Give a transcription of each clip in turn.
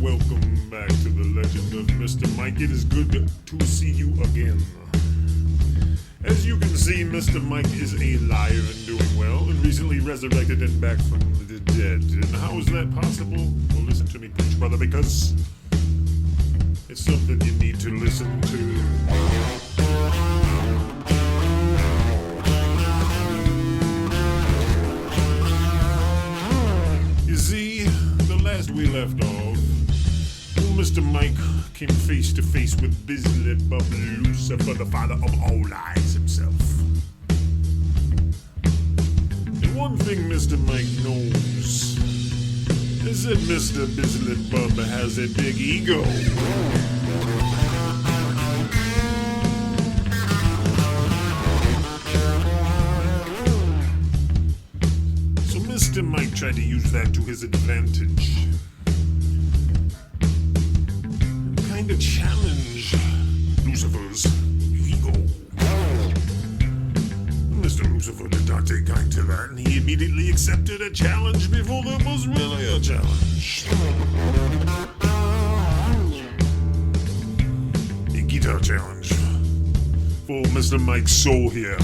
welcome back to the legend of Mr. Mike. It is good to see you again. As you can see, Mr. Mike is alive and doing well, and recently resurrected and back from the dead. And how is that possible? Well, listen to me, preach, brother, because it's something you need to listen to. You see, the last we left off, old Mr. Mike came face to face with Beelzebub Lucifer, the father of all lies himself. And one thing Mr. Mike knows is that Mr. Beelzebub has a big ego. So Mr. Mike tried to use that to his advantage. And kind of challenge Lucifer's ego. Mr. Lucifer did not take kind to that, and he immediately accepted a challenge before there was really a challenge. A guitar challenge for Mr. Mike's soul here.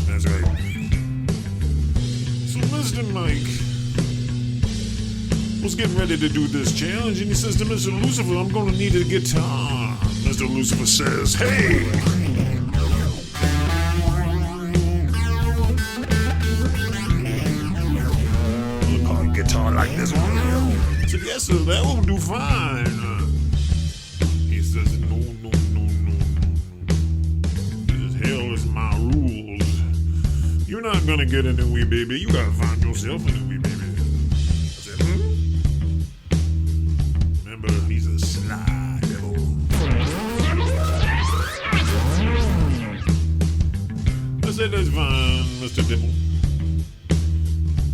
That's right. So Mr. Mike was getting ready to do this challenge, and he says to Mr. Lucifer, I'm gonna need a guitar. Mr. Lucifer says, hey! A guitar like this one? I said, yes sir, that will do fine. He says, no. This hell is my rules. You're not gonna get a new wee baby, you gotta find yourself a new wee baby. He's a sly devil. I said, that's fine, Mr. Devil.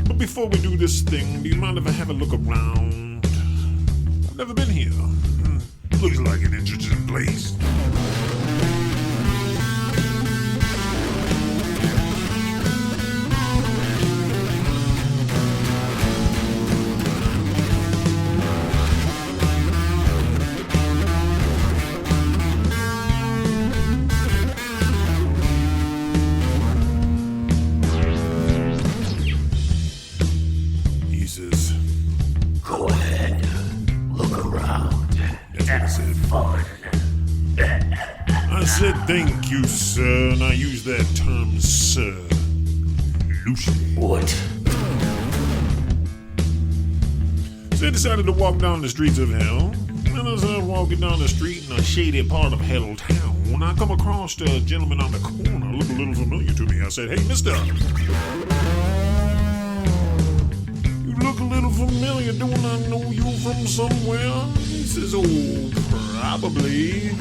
But before we do this thing, do you mind if I have a look around? I've never been here. Looks like an interesting place. Go ahead, look around. That's what I said. Fun. I said thank you, sir, and I use that term, sir, loosely. What? So I decided to walk down the streets of hell, and as I was walking down the street in a shady part of Hell Town, I come across a gentleman on the corner, looked a little familiar to me. I said, hey, mister. You look a little familiar, don't I know you from somewhere? He says, oh, probably.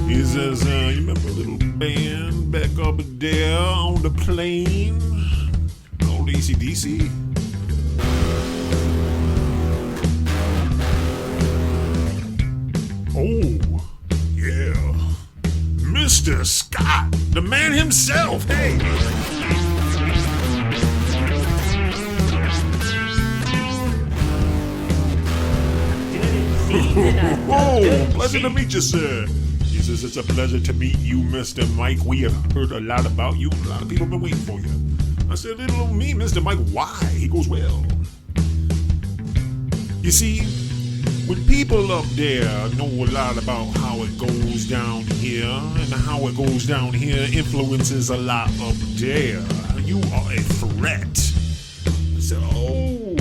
He says, you remember a little band back up there on the plane called AC/DC? Oh, yeah. Mr. Scott, the man himself, hey! Oh, pleasure to meet you, sir. He says, it's a pleasure to meet you, Mr. Mike. We have heard a lot about you, and a lot of people have been waiting for you. I said, little old me, Mr. Mike, why? He goes, well, you see, when people up there know a lot about how it goes down here, and how it goes down here influences a lot up there, you are a threat. I said, oh,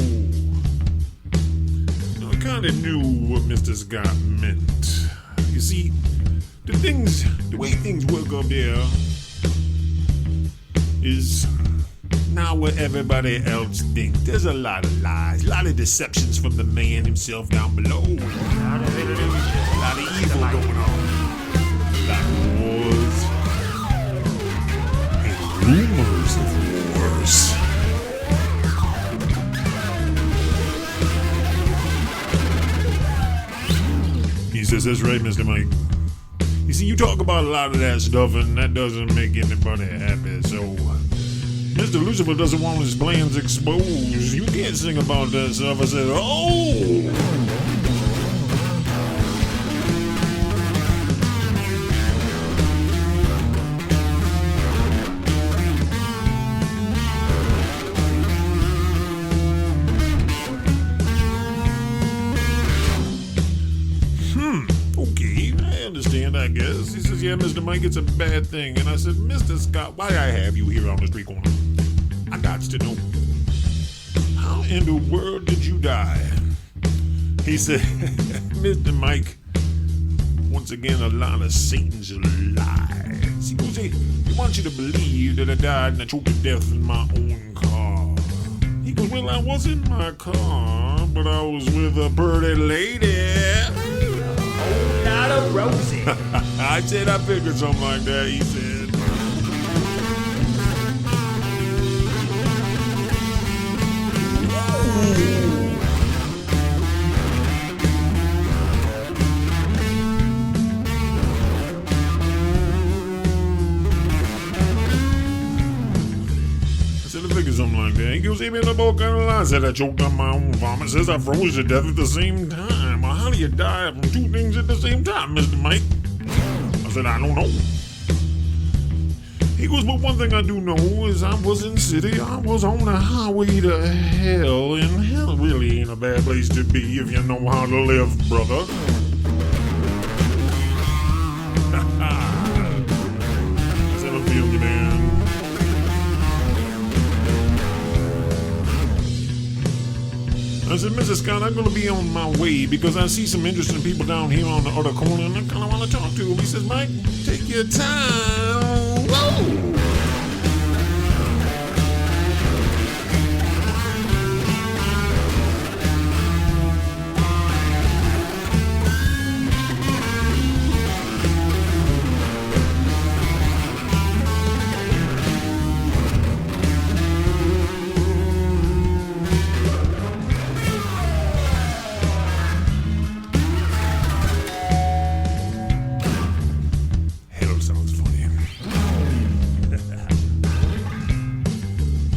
I kind of knew what Mr. Scott meant. You see, the way things work up there is not what everybody else thinks. There's a lot of lies, a lot of deceptions from the man himself down below. A lot of evil going on. A lot of wars and rumors of wars. says, that's right, Mr. Mike. You see, you talk about a lot of that stuff, and that doesn't make anybody happy, so Mr. Lucifer doesn't want his plans exposed. You can't sing about that stuff. I said, oh! Okay, I understand, I guess. He says, yeah, Mr. Mike, it's a bad thing. And I said, Mr. Scott, why I have you here on the street corner? I got to know. How in the world did you die? He said, Mr. Mike, once again, a lot of Satan's lies. He goes, hey, he wants you to believe that I died in a choke to death in my own car. He goes, well, I was in my car, but I was with a pretty lady. Not a rosy. I said I figured something like that, he said. Something like that. He goes, he made up all kind of lies. Said I choked on my own vomit. Says I froze to death at the same time. Well, how do you die from two things at the same time, Mr. Mike? I said, I don't know. He goes, but one thing I do know is I was in city. I was on the highway to hell. And hell really ain't a bad place to be if you know how to live, brother. I said, I feel you, man. I said, Mrs. Scott, I'm going to be on my way because I see some interesting people down here on the other corner and I kind of want to talk to them. He says, Mike, take your time. Whoa!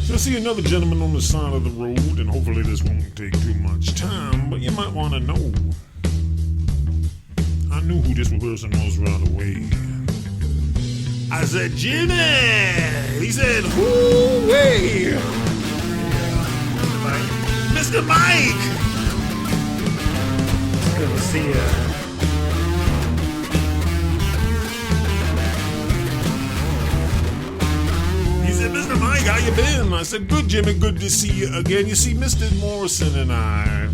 I see another gentleman on the side of the road, and hopefully this won't take too much time, but you might want to know. I knew who this person was right away. I said, Jimmy! He said, whoo-wee! Mr. Mike! It's good to see you. He said, Mr. Mike, how you been? I said, good, Jimmy, good to see you again. You see, Mr. Morrison and I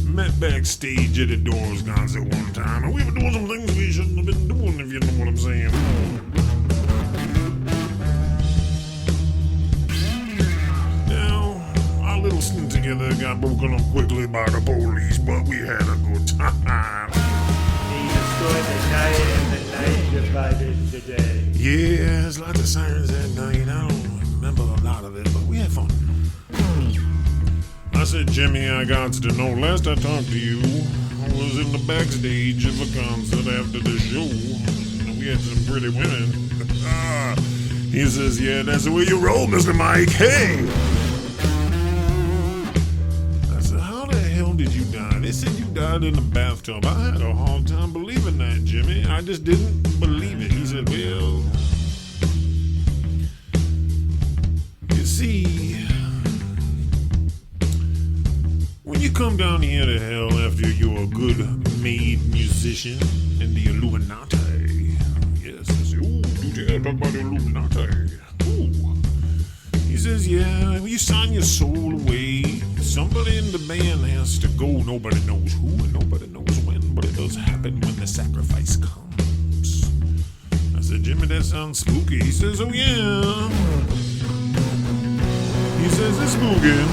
met backstage at a Doors concert one time, and we were doing some things we shouldn't have been doing, if you know what I'm saying. Now, our little stint together got broken up quickly by the police, but we had a good time. You destroyed the night and the night divided the day. Yeah, there's lots of sirens that night. I don't remember a lot of it, but we had fun. I said, Jimmy, I got to know, last I talked to you, I was in the backstage of a concert after the show, and we had some pretty women. He says, yeah, that's the way you roll, Mr. Mike. Hey! I said, how the hell did you die? They said you died in the bathtub. I had a hard time believing that, Jimmy. I just didn't believe it. He said, well, you see, when you come down here to hell after you're a good made musician in the Illuminati, yes, I said, ooh, do tell, talk about the Illuminati. Ooh. He says, yeah, when you sign your soul away, somebody in the band has to go. Nobody knows who and nobody knows when, but it does happen when the sacrifice comes. I said, Jimmy, that sounds spooky. He says, oh yeah. He says, it's spooky.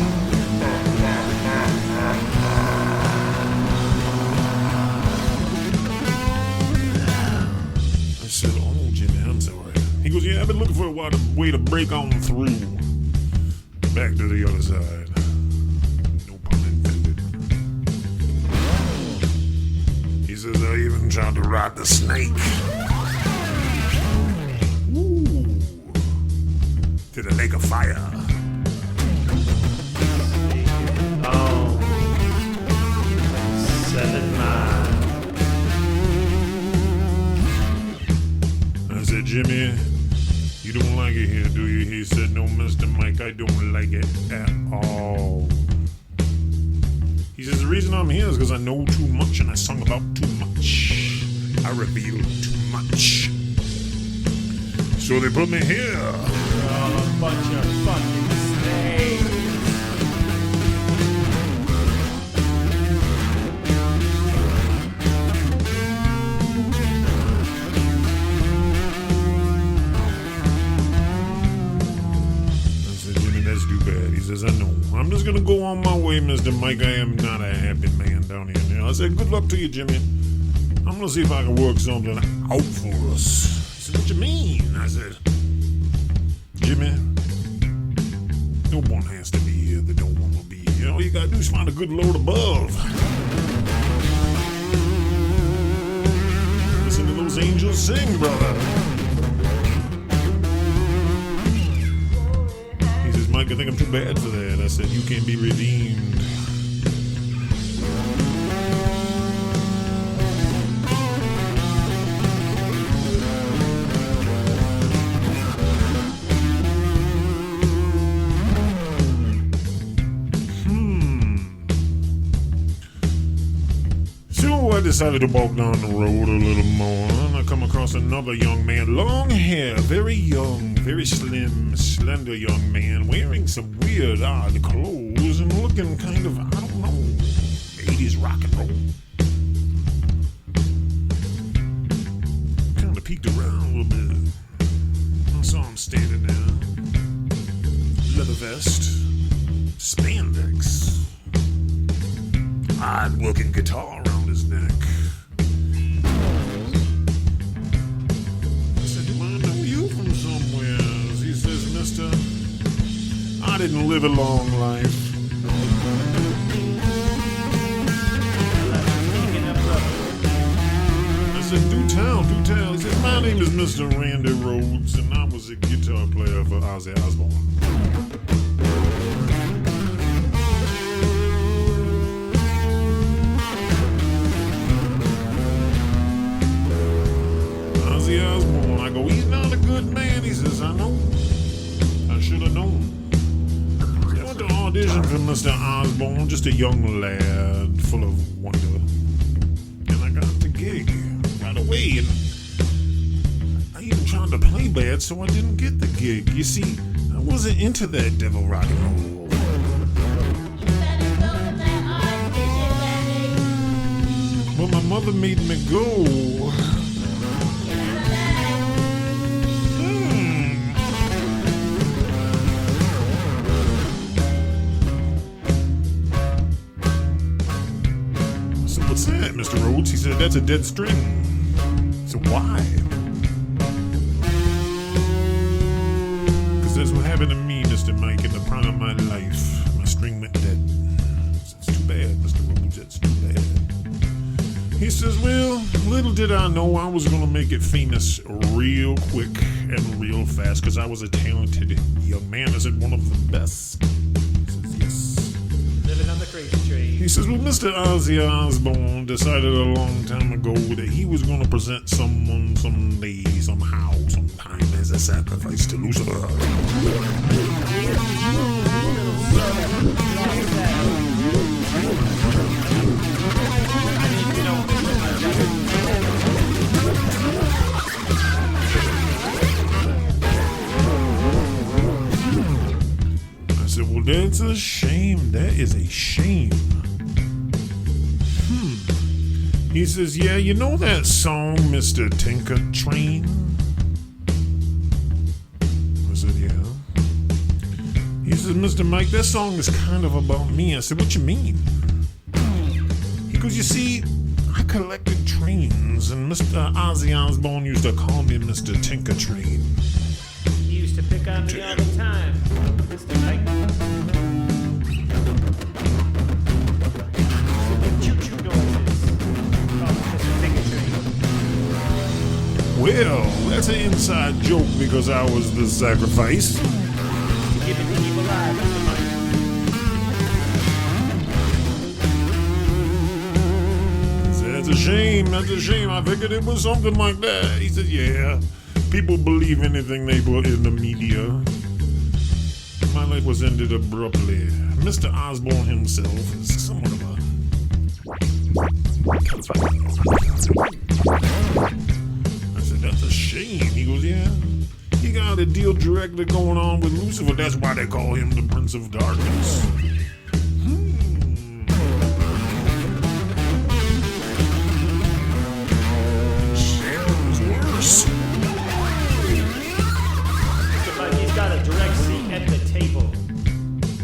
I said, oh, Jimmy, I'm sorry. He goes, yeah, I've been looking for a way to break on through. Back to the other side. No pun intended. He says, I even tried to ride the snake. Ooh. To the lake of fire. Oh, 7 miles. I said, Jimmy, you don't like it here, do you? He said, no, Mr. Mike, I don't like it at all. He says, the reason I'm here is because I know too much and I sung about too much. I revealed too much. So they put me here. Oh, a bunch of fucking snakes. I said, Jimmy, that's too bad. He says, I know. I'm just going to go on my way, Mr. Mike. I am not a happy man down here now. I said, good luck to you, Jimmy. I'm going to see if I can work something out for us. He said, what you mean? I said, Jimmy, no one has to be here that don't want to be here. All you got to do is find a good Lord above. Listen to those angels sing, brother. He says, Mike, I think I'm too bad for that. I said, you can be redeemed. So I decided to walk down the road a little more, and I come across another young man, long hair, very young, very slim, slender young man, wearing some weird, odd clothes and looking kind of, I don't know, 80s rock and roll. Kind of peeked around a little bit. I saw him standing there, leather vest, spandex, odd-looking guitar around his neck. I said, do I know you from somewhere? He says, mister, I didn't live a long life. I said, do tell. He said, my name is Mr. Randy Rhoads, and I was a guitar player for Ozzy Osbourne. Osbourne. I go, he's not a good man. He says, I know. I should have known. I went to audition for Mr. Osbourne, just a young lad full of wonder. And I got the gig right away. And I even tried to play bad, so I didn't get the gig. You see, I wasn't into that devil rock and roll. Well, my mother made me go. What's that, Mr. Rhoads? He said, that's a dead string. So why? Because that's what happened to me, Mr. Mike, in the prime of my life. My string went dead. It's too bad, Mr. Rhoads, it's too bad. He says, well, little did I know I was going to make it famous real quick and real fast because I was a talented young man. I said, one of the best. He says, yes. Living on the crazy train. He says, well, Mr. Ozzy Osbourne decided a long time ago that he was going to present someone someday, somehow, sometime as a sacrifice to Lucifer. I said, well, that's a shame. That is a shame. He says, yeah, you know that song, Mr. Tinker Train? I said, yeah. He says, Mr. Mike, that song is kind of about me. I said, what you mean? He goes, you see, I collected trains, and Mr. Ozzy Osbourne used to call me Mr. Tinker Train. He used to pick on me all the time, Mr. Mike. Choo-choo noises. Well, that's an inside joke because I was the sacrifice. Keeping the evil alive, Mr. Mike. That's a shame. That's a shame. I figured it was something like that. He said, yeah. People believe anything they put in the media. My life was ended abruptly. Mr. Osborne himself is somewhat of a... I said, that's a shame. He goes, yeah. He got a deal directly going on with Lucifer. That's why they call him the Prince of Darkness.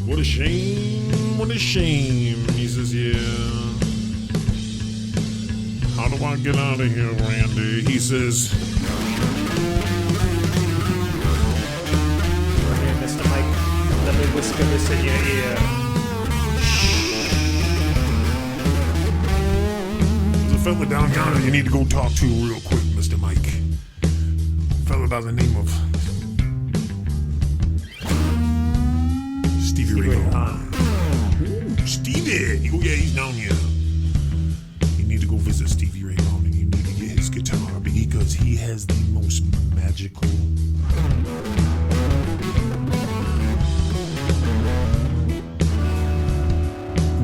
What a shame, what a shame. He says, yeah. How do I get out of here, Randy? He says, Here, Mr. Mike, let me whisper this in your ear. There's a fella down yonder you need to go talk to real quick, Mr. Mike. A fella by the name of Stevie Ray Vaughan. Stevie! Oh yeah, he's down here. You need to go visit Stevie Ray Vaughan and you need to get his guitar because he has the most magical...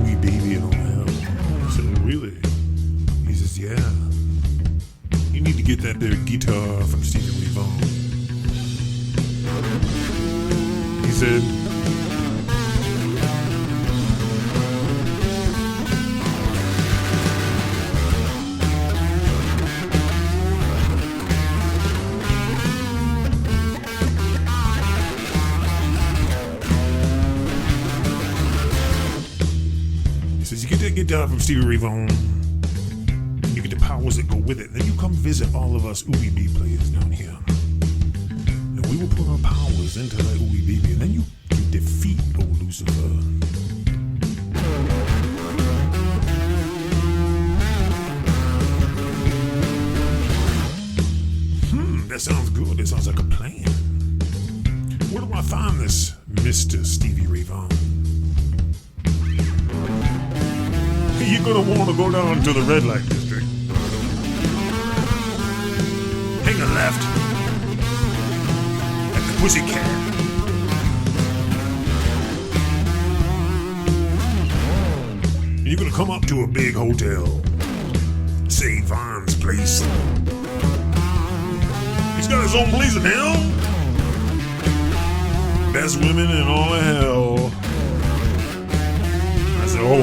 wee baby in all hell. I said, really? He says, yeah. You need to get that there guitar from Stevie Ray Vaughan. He said... You get that guitar from Stevie Ray Vaughan, and you get the powers that go with it. Then you come visit all of us OEB players down here. And we will put our powers into that OEB, and then you can defeat old Lucifer. That sounds good. That sounds like a plan. Where do I find this Mr. Stevie Ray Vaughan? You're gonna want to go down to the red light district. Hang a left at the Pussycat. And you're gonna come up to a big hotel. Say Vaughn's place. He's got his own place in hell. Best women in all of hell. I said, oh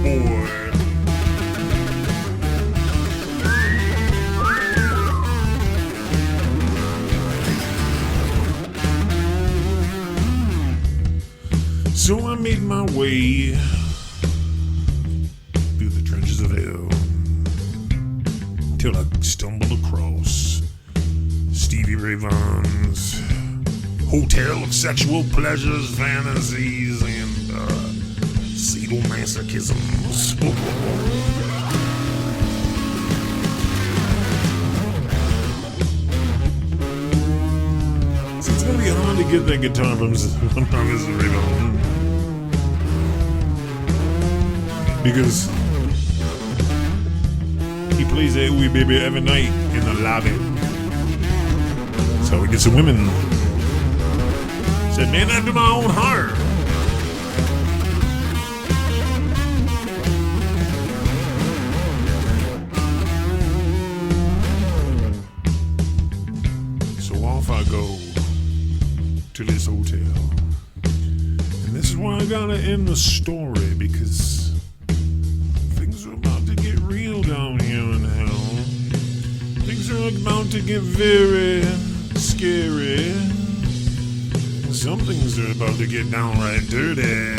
boy. So I made my way through the trenches of hell till I stumbled across Stevie Ray Vaughan's hotel of sexual pleasures, fantasies, and sadomasochisms. So it's gonna be hard to get that guitar from Mr. Ray Vaughan. Because he plays that wee baby every night in the lobby. So we get some women. Said, man after my own heart. So off I go to this hotel. And this is where I gotta end the story because things are about to get real down here in hell. Things are about to get very scary. Some things are about to get downright dirty.